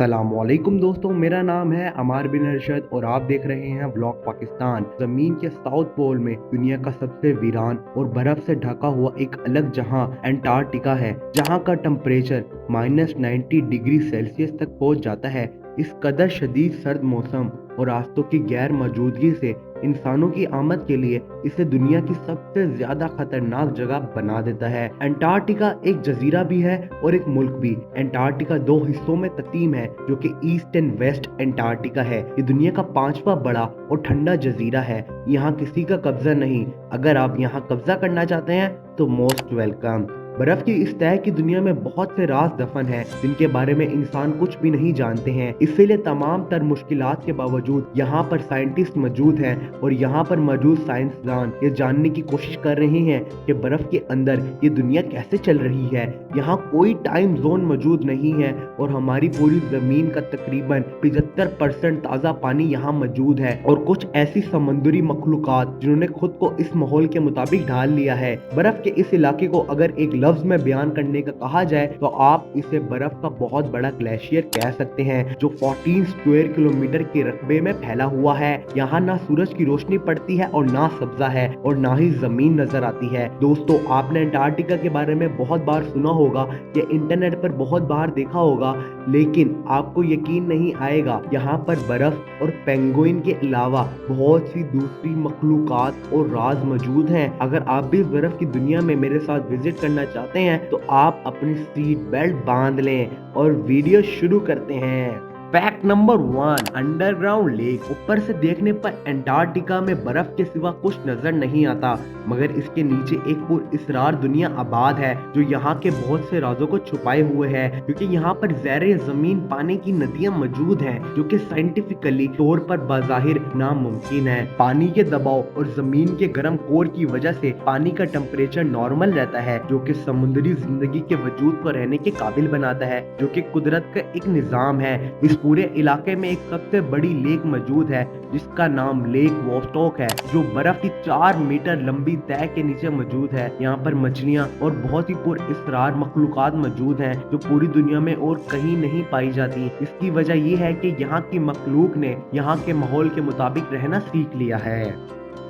अस्सलामुअलैकुम दोस्तों, मेरा नाम है अमार बिन अरशद और आप देख रहे हैं व्लॉग पाकिस्तान। जमीन के साउथ पोल में दुनिया का सबसे वीरान और बर्फ से ढका हुआ एक अलग जहां एंटार्क्टिका है, जहां का टेम्परेचर -90 डिग्री सेल्सियस तक पहुंच जाता है। इस कदर शदीद सर्द मौसम और रास्तों की गैर मौजूदगी से इंसानों की आमद के लिए इसे दुनिया की सबसे ज्यादा खतरनाक जगह बना देता है। एंटार्क्टिका एक जजीरा भी है और एक मुल्क भी। एंटार्क्टिका दो हिस्सों में तकसीम है, जो कि ईस्ट एंड वेस्ट एंटार्क्टिका है। ये दुनिया का 5वां बड़ा और ठंडा जजीरा है। यहाँ किसी का कब्जा नहीं। अगर आप यहाँ कब्जा करना चाहते हैं तो मोस्ट वेलकम। बर्फ की इस तह की दुनिया में बहुत से राज दफन हैं, जिनके बारे में इंसान कुछ भी नहीं जानते हैं। इसीलिए तमाम तर मुश्किलात के बावजूद यहाँ पर साइंटिस्ट मौजूद हैं और यहाँ पर मौजूद साइंसदान ये जानने की कोशिश कर रहे हैं कि बर्फ के अंदर ये दुनिया कैसे चल रही है। यहाँ कोई टाइम जोन मौजूद नहीं है और हमारी पूरी जमीन का तकरीबन 75% ताज़ा पानी यहाँ मौजूद है और कुछ ऐसी समुद्री मखलूकात जिन्होंने खुद को इस माहौल के मुताबिक ढाल लिया है। बर्फ के इस इलाके को अगर एक लफ्ज में बयान करने का कहा जाए तो आप इसे बर्फ का बहुत बड़ा ग्लेशियर कह सकते हैं, जो 14 स्क्वायर किलोमीटर के रकबे में फैला हुआ है। यहाँ ना सूरज की रोशनी पड़ती है और ना सब्जा है और ना ही जमीन नजर आती है। दोस्तों, आपने अंटार्कटिका के बारे में बहुत बार सुना होगा या इंटरनेट पर बहुत बार देखा होगा, लेकिन आपको यकीन नहीं आएगा यहाँ पर बर्फ और पेंगुइन के अलावा बहुत सी दूसरी मखलूकात और राज मौजूद हैं। अगर आप भी इस बर्फ की दुनिया में मेरे साथ विजिट करना चाहते हैं तो आप अपनी सीट बेल्ट बांध लें और वीडियो शुरू करते हैं। Fact number 1, underground lake. ऊपर से देखने पर एंटार्क्टिका में बर्फ के सिवा कुछ नजर नहीं आता, मगर इसके नीचे एक पुरअसरार दुनिया आबाद है जो यहाँ के बहुत से राजों को छुपाए हुए है, क्योंकि यहाँ पर ज़ेरे जमीन पानी की नदियाँ मौजूद हैं जो कि साइंटिफिकली तौर पर बाज़ाहिर नामुमकिन है। पानी के दबाव और जमीन के गर्म कोर की वजह से पानी का टेम्परेचर नॉर्मल रहता है, जो कि समुद्री जिंदगी के वजूद को रहने के काबिल बनाता है, जो कि कुदरत का एक निज़ाम है। इस पूरे इलाके में एक सबसे बड़ी लेक मौजूद है जिसका नाम लेक वोस्टॉक है, जो बर्फ की 4 मीटर लंबी तह के नीचे मौजूद है। यहाँ पर मछलियाँ और बहुत ही पुरअसरार मखलूकात मौजूद हैं जो पूरी दुनिया में और कहीं नहीं पाई जाती। इसकी वजह यह है कि यहाँ की मखलूक ने यहाँ के माहौल के मुताबिक रहना सीख लिया है।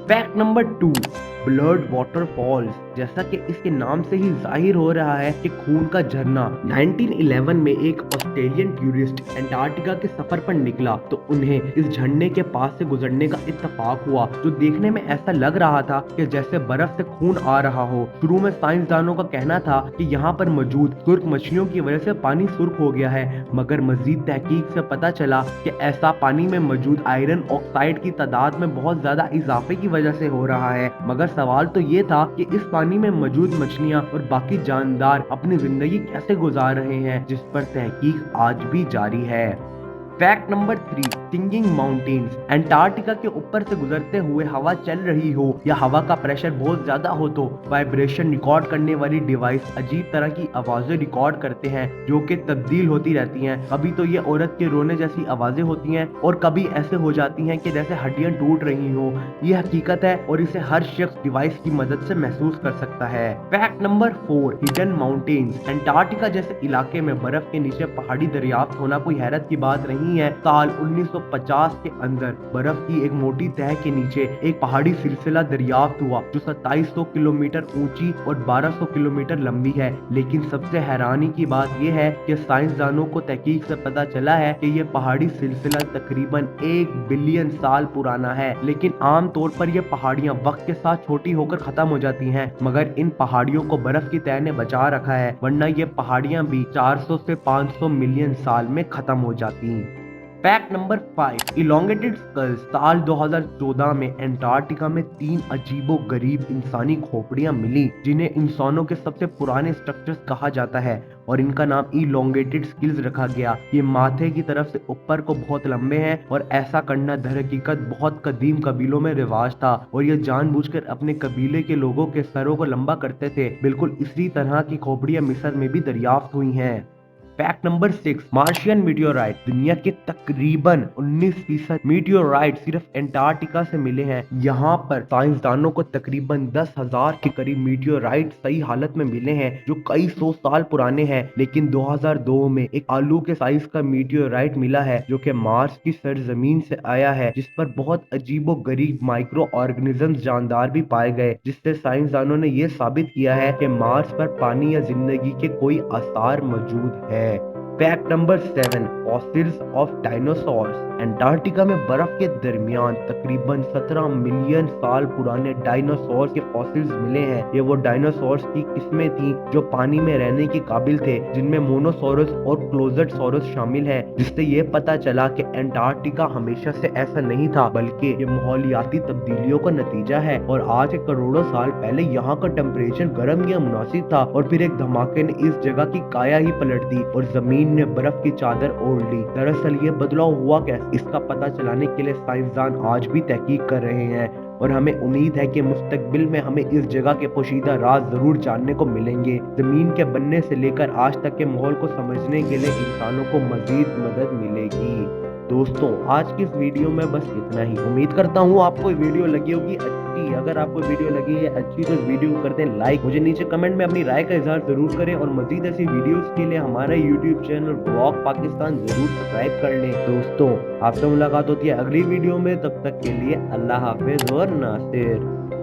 Fact number 2, blood waterfalls. जैसा कि इसके नाम से ही जाहिर हो रहा है कि खून का झरना। 1911 में एक ऑस्ट्रेलियन टूरिस्ट एंटार्क्टिका के सफर पर निकला तो उन्हें इस झरने के पास से गुजरने का इत्तेफाक हुआ, जो देखने में ऐसा लग रहा था कि जैसे बर्फ से खून आ रहा हो। शुरू में साइंसदानों का कहना था कि यहाँ पर मौजूद सुर्ख मछलियों की वजह से पानी सुर्ख हो गया है, मगर मजीद तहकीक से पता चला कि ऐसा पानी में मौजूद आयरन ऑक्साइड की तादाद में बहुत ज्यादा इजाफे की वजह से हो रहा है। मगर सवाल तो ये था कि इस पानी में मौजूद मछलियां और बाकी जानदार अपनी जिंदगी कैसे गुजार रहे हैं, जिस पर तहकीक आज भी जारी है। Fact number 3, singing mountains. Antarctica के ऊपर से गुजरते हुए हवा चल रही हो या हवा का प्रेशर बहुत ज्यादा हो तो वाइब्रेशन रिकॉर्ड करने वाली डिवाइस अजीब तरह की आवाजें रिकॉर्ड करते हैं, जो कि तब्दील होती रहती हैं। कभी तो ये औरत के रोने जैसी आवाजें होती हैं और कभी ऐसे हो जाती हैं कि जैसे हड्डियां टूट रही हो। ये हकीकत है और इसे हर शख्स डिवाइस की मदद से महसूस कर सकता है। Fact number 4, hidden mountains. Antarctica जैसे इलाके में बर्फ के नीचे पहाड़ी दरियाफ्त होना कोई हैरत की बात नहीं है। साल 1950 के अंदर बर्फ की एक मोटी तह के नीचे एक पहाड़ी सिलसिला दरियाफ्त हुआ जो 2700 किलोमीटर ऊंची और 1200 किलोमीटर लंबी है। लेकिन सबसे हैरानी की बात यह है कि साइंसदानों को तहकीक से पता चला है कि यह पहाड़ी सिलसिला तकरीबन 1 बिलियन साल पुराना है। लेकिन आम तौर पर यह पहाड़ियां वक्त के साथ छोटी होकर खत्म हो जाती हैं, मगर इन पहाड़ियों को बर्फ की तह ने बचा रखा है, वरना ये पहाड़ियां भी 400 से 500 मिलियन साल में खत्म हो जाती। Fact number 5, elongated skulls. साल 2014 में एंटार्क्टिका में 3 अजीबो गरीब इंसानी खोपड़ियां मिली, जिन्हें इंसानों के सबसे पुराने स्ट्रक्चर्स कहा जाता है और इनका नाम इलोंगेटेड स्किल्स रखा गया। ये माथे की तरफ से ऊपर को बहुत लंबे हैं और ऐसा करना दरहकीकत बहुत कदीम कबीलों में रिवाज था और ये जानबूझकर अपने कबीले के लोगों के सरों को लंबा करते थे। बिल्कुल इसी तरह की खोपड़ियां मिस्र में भी दरियाफ्त हुई हैं। Fact number 6, Martian meteorite. दुनिया के तकरीबन 19% मीटियोराइट सिर्फ एंटार्क्टिका से मिले हैं। यहाँ पर साइंसदानों को तकरीबन 10,000 के करीब मीटियोराइट सही हालत में मिले हैं जो कई सौ साल पुराने हैं। लेकिन 2002 में एक आलू के साइज का मीटियोराइट मिला है जो कि मार्स की सरजमीन से आया है, जिस पर बहुत अजीबो गरीब माइक्रो ऑर्गेनिजम्स जानदार भी पाए गए, जिससे साइंसदानों ने यह साबित किया है कि मार्स पर पानी या जिंदगी के कोई आसार मौजूद है। Fact number 7, fossils of dinosaurs. Antarctica में बर्फ के दरमियान तकरीबन 17 मिलियन साल पुराने डायनासोर्स के फॉसिल्स मिले हैं। ये वो डायनासोर्स की किस्में थी जो पानी में रहने के काबिल थे, जिनमें मोनोसोरस और क्लोजटसोरस शामिल हैं, जिससे ये पता चला कि अंटार्कटिका हमेशा से ऐसा नहीं था, बल्कि ये माहौलियाती तब्दीलियों का नतीजा है। और आज के करोड़ों साल पहले यहाँ का टेम्परेचर गर्म या मुनासिब था और फिर एक धमाके ने इस जगह की काया ही पलट दी और जमीन ने बर्फ की चादर ओढ़ ली। दरअसल ये बदलाव हुआ कैसे, इसका पता चलाने के लिए साइंसदान आज भी तहकीक कर रहे हैं और हमें उम्मीद है कि मुस्तकबिल में हमें इस जगह के पोशीदा राज जरूर जानने को मिलेंगे। जमीन के बनने से लेकर आज तक के माहौल को समझने के लिए इंसानों को मजीद मदद मिलेगी। दोस्तों, आज की इस वीडियो में बस इतना ही। उम्मीद करता हूँ आपको वीडियो लगी होगी अच्छी। अगर आपको वीडियो लगी है अच्छी तो इस वीडियो को कर दें लाइक। मुझे नीचे कमेंट में अपनी राय का इजहार जरूर करें और मजीद ऐसी वीडियोस के लिए हमारा यूट्यूब चैनल व्लॉग पाकिस्तान जरूर सब्सक्राइब कर लें। दोस्तों, आपसे मुलाकात होती है अगली वीडियो में, तब तक के लिए अल्लाह हाफिज और नासिर।